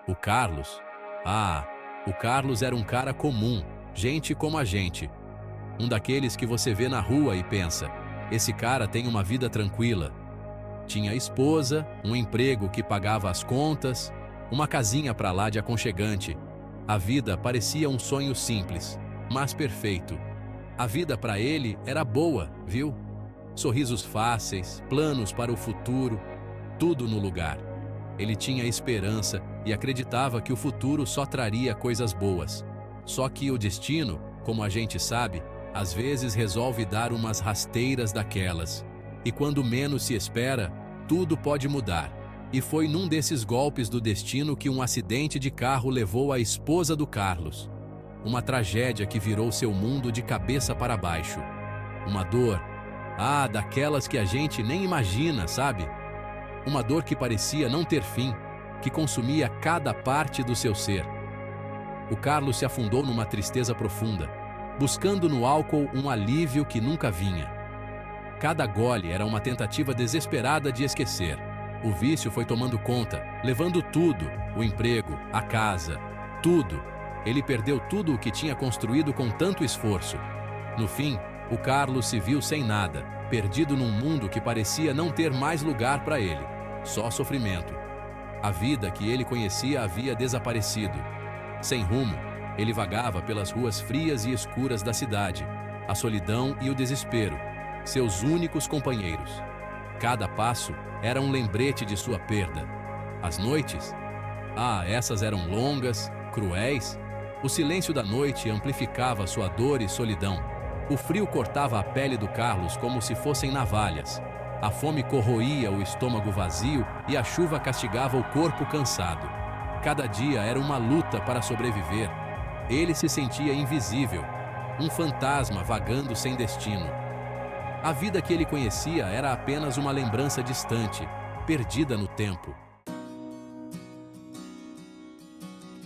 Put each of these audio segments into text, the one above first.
O Carlos? Ah, o Carlos era um cara comum, gente como a gente. Um daqueles que você vê na rua e pensa, esse cara tem uma vida tranquila. Tinha esposa, um emprego que pagava as contas, uma casinha pra lá de aconchegante. A vida parecia um sonho simples, mas perfeito. A vida pra ele era boa, viu? Sorrisos fáceis, planos para o futuro, tudo no lugar. Ele tinha esperança e acreditava que o futuro só traria coisas boas. Só que o destino, como a gente sabe, às vezes resolve dar umas rasteiras daquelas. E quando menos se espera, tudo pode mudar. E foi num desses golpes do destino que um acidente de carro levou a esposa do Carlos. Uma tragédia que virou seu mundo de cabeça para baixo. Uma dor, daquelas que a gente nem imagina, sabe? Uma dor que parecia não ter fim, que consumia cada parte do seu ser. O Carlos se afundou numa tristeza profunda, buscando no álcool um alívio que nunca vinha. Cada gole era uma tentativa desesperada de esquecer. O vício foi tomando conta, levando tudo, o emprego, a casa, tudo. Ele perdeu tudo o que tinha construído com tanto esforço. No fim, o Carlos se viu sem nada, perdido num mundo que parecia não ter mais lugar para ele. Só sofrimento. A vida que ele conhecia havia desaparecido. Sem rumo, ele vagava pelas ruas frias e escuras da cidade. A solidão e o desespero, seus únicos companheiros. Cada passo era um lembrete de sua perda. As noites? Essas eram longas, cruéis. O silêncio da noite amplificava sua dor e solidão. O frio cortava a pele do Carlos como se fossem navalhas. A fome corroía o estômago vazio e a chuva castigava o corpo cansado. Cada dia era uma luta para sobreviver. Ele se sentia invisível, um fantasma vagando sem destino. A vida que ele conhecia era apenas uma lembrança distante, perdida no tempo.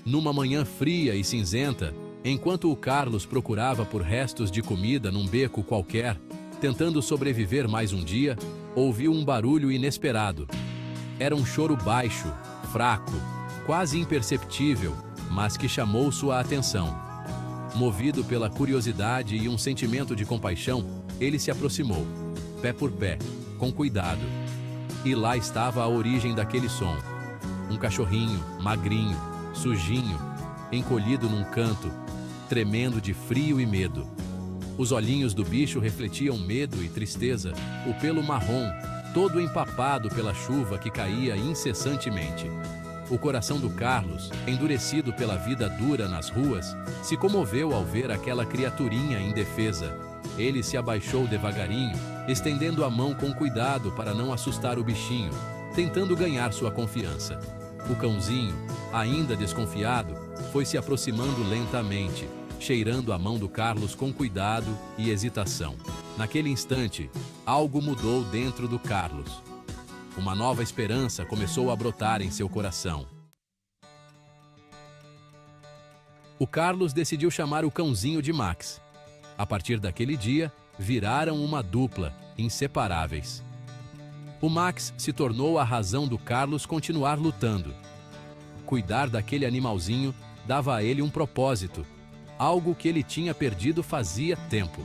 Numa manhã fria e cinzenta, enquanto o Carlos procurava por restos de comida num beco qualquer, tentando sobreviver mais um dia, ouviu um barulho inesperado. Era um choro baixo, fraco, quase imperceptível, mas que chamou sua atenção. Movido pela curiosidade e um sentimento de compaixão, ele se aproximou, pé por pé, com cuidado. E lá estava a origem daquele som. Um cachorrinho, magrinho, sujinho, encolhido num canto, tremendo de frio e medo. Os olhinhos do bicho refletiam medo e tristeza, o pelo marrom, todo empapado pela chuva que caía incessantemente. O coração do Carlos, endurecido pela vida dura nas ruas, se comoveu ao ver aquela criaturinha indefesa. Ele se abaixou devagarinho, estendendo a mão com cuidado para não assustar o bichinho, tentando ganhar sua confiança. O cãozinho, ainda desconfiado, foi se aproximando lentamente, cheirando a mão do Carlos com cuidado e hesitação. Naquele instante, algo mudou dentro do Carlos. Uma nova esperança começou a brotar em seu coração. O Carlos decidiu chamar o cãozinho de Max. A partir daquele dia, viraram uma dupla, inseparáveis. O Max se tornou a razão do Carlos continuar lutando. Cuidar daquele animalzinho dava a ele um propósito, algo que ele tinha perdido fazia tempo.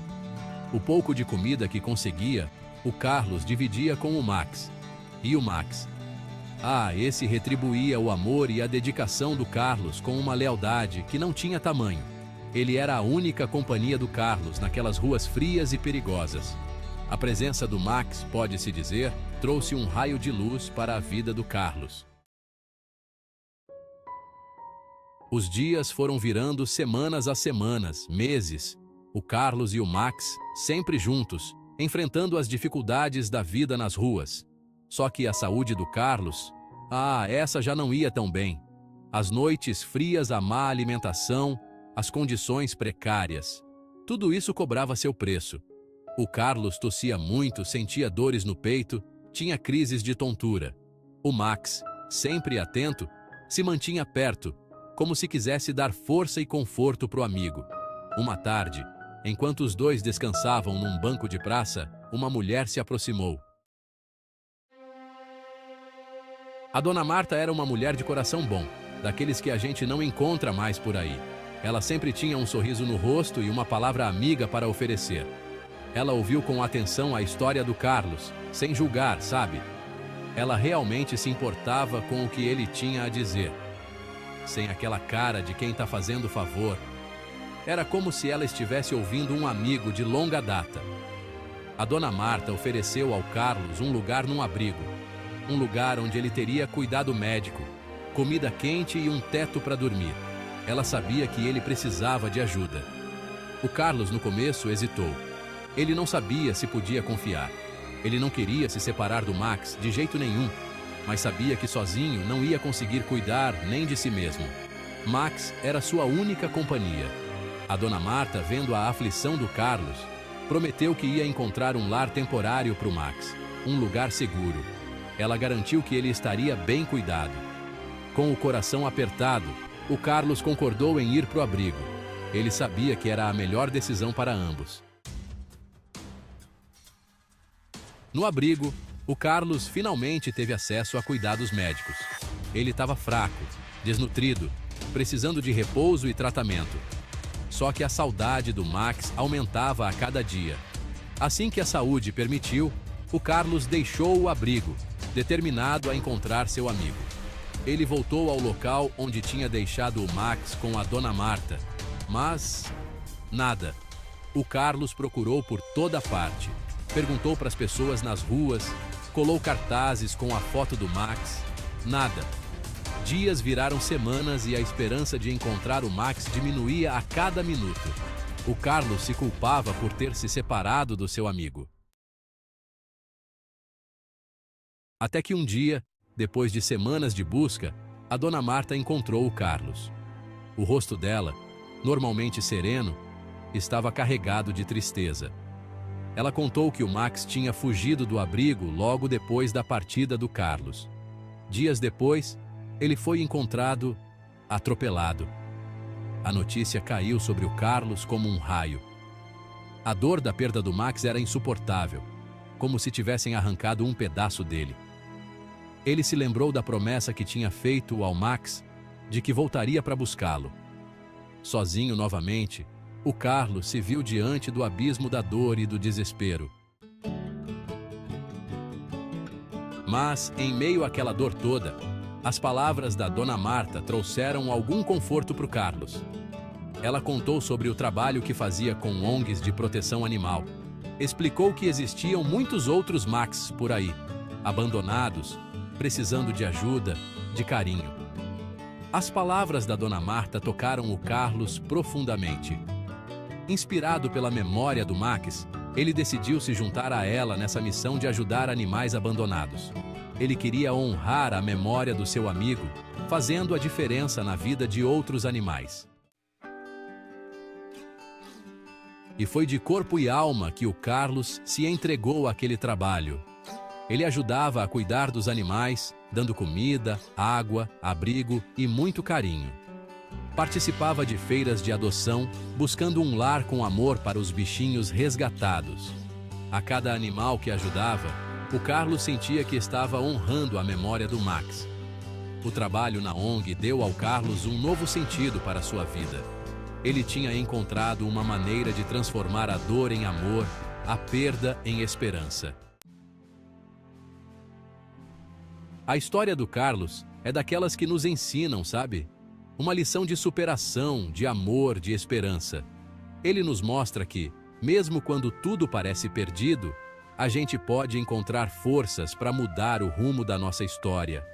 O pouco de comida que conseguia, o Carlos dividia com o Max. E o Max? Esse retribuía o amor e a dedicação do Carlos com uma lealdade que não tinha tamanho. Ele era a única companhia do Carlos naquelas ruas frias e perigosas. A presença do Max, pode-se dizer, trouxe um raio de luz para a vida do Carlos. Os dias foram virando semanas a semanas, meses. O Carlos e o Max, sempre juntos, enfrentando as dificuldades da vida nas ruas. Só que a saúde do Carlos, essa já não ia tão bem. As noites frias, a má alimentação, as condições precárias. Tudo isso cobrava seu preço. O Carlos tossia muito, sentia dores no peito, tinha crises de tontura. O Max, sempre atento, se mantinha perto, como se quisesse dar força e conforto pro amigo. Uma tarde, enquanto os dois descansavam num banco de praça, uma mulher se aproximou. A Dona Marta era uma mulher de coração bom. daqueles que a gente não encontra mais por aí. Ela sempre tinha um sorriso no rosto e uma palavra amiga para oferecer. Ela ouviu com atenção a história do Carlos, sem julgar, sabe? Ela realmente se importava com o que ele tinha a dizer, sem aquela cara de quem está fazendo favor. Era como se ela estivesse ouvindo um amigo de longa data. A dona Marta ofereceu ao Carlos um lugar num abrigo, um lugar onde ele teria cuidado médico, comida quente e um teto para dormir. Ela sabia que ele precisava de ajuda. O Carlos, no começo, hesitou. Ele não sabia se podia confiar. Ele não queria se separar do Max de jeito nenhum, mas sabia que sozinho não ia conseguir cuidar nem de si mesmo. Max era sua única companhia. A dona Marta, vendo a aflição do Carlos, prometeu que ia encontrar um lar temporário para o Max, um lugar seguro. Ela garantiu que ele estaria bem cuidado. Com o coração apertado, o Carlos concordou em ir para o abrigo. Ele sabia que era a melhor decisão para ambos. No abrigo, o Carlos finalmente teve acesso a cuidados médicos. Ele estava fraco, desnutrido, precisando de repouso e tratamento. Só que a saudade do Max aumentava a cada dia. Assim que a saúde permitiu, o Carlos deixou o abrigo, determinado a encontrar seu amigo. Ele voltou ao local onde tinha deixado o Max com a dona Marta, mas nada. O Carlos procurou por toda parte, perguntou para as pessoas nas ruas, colou cartazes com a foto do Max, nada. Dias viraram semanas e a esperança de encontrar o Max diminuía a cada minuto. O Carlos se culpava por ter se separado do seu amigo. Até que um dia, depois de semanas de busca, a dona Marta encontrou o Carlos. O rosto dela, normalmente sereno, estava carregado de tristeza. Ela contou que o Max tinha fugido do abrigo logo depois da partida do Carlos. Dias depois, ele foi encontrado atropelado. A notícia caiu sobre o Carlos como um raio. A dor da perda do Max era insuportável, como se tivessem arrancado um pedaço dele. Ele se lembrou da promessa que tinha feito ao Max de que voltaria para buscá-lo. Sozinho novamente, o Carlos se viu diante do abismo da dor e do desespero. Mas, em meio àquela dor toda, as palavras da dona Marta trouxeram algum conforto para o Carlos. Ela contou sobre o trabalho que fazia com ONGs de proteção animal. Explicou que existiam muitos outros Max por aí, abandonados, precisando de ajuda, de carinho. As palavras da dona Marta tocaram o Carlos profundamente. Inspirado pela memória do Max, ele decidiu se juntar a ela nessa missão de ajudar animais abandonados. Ele queria honrar a memória do seu amigo, fazendo a diferença na vida de outros animais. E foi de corpo e alma que o Carlos se entregou àquele trabalho. Ele ajudava a cuidar dos animais, dando comida, água, abrigo e muito carinho. Participava de feiras de adoção, buscando um lar com amor para os bichinhos resgatados. A cada animal que ajudava, o Carlos sentia que estava honrando a memória do Max. O trabalho na ONG deu ao Carlos um novo sentido para a sua vida. Ele tinha encontrado uma maneira de transformar a dor em amor, a perda em esperança. A história do Carlos é daquelas que nos ensinam, sabe? Uma lição de superação, de amor, de esperança. Ele nos mostra que, mesmo quando tudo parece perdido, a gente pode encontrar forças para mudar o rumo da nossa história.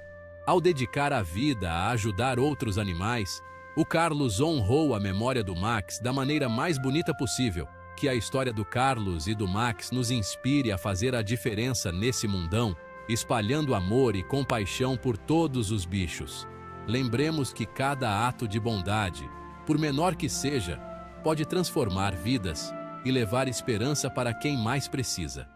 Ao dedicar a vida a ajudar outros animais, o Carlos honrou a memória do Max da maneira mais bonita possível. Que a história do Carlos e do Max nos inspire a fazer a diferença nesse mundão, espalhando amor e compaixão por todos os bichos. Lembremos que cada ato de bondade, por menor que seja, pode transformar vidas e levar esperança para quem mais precisa.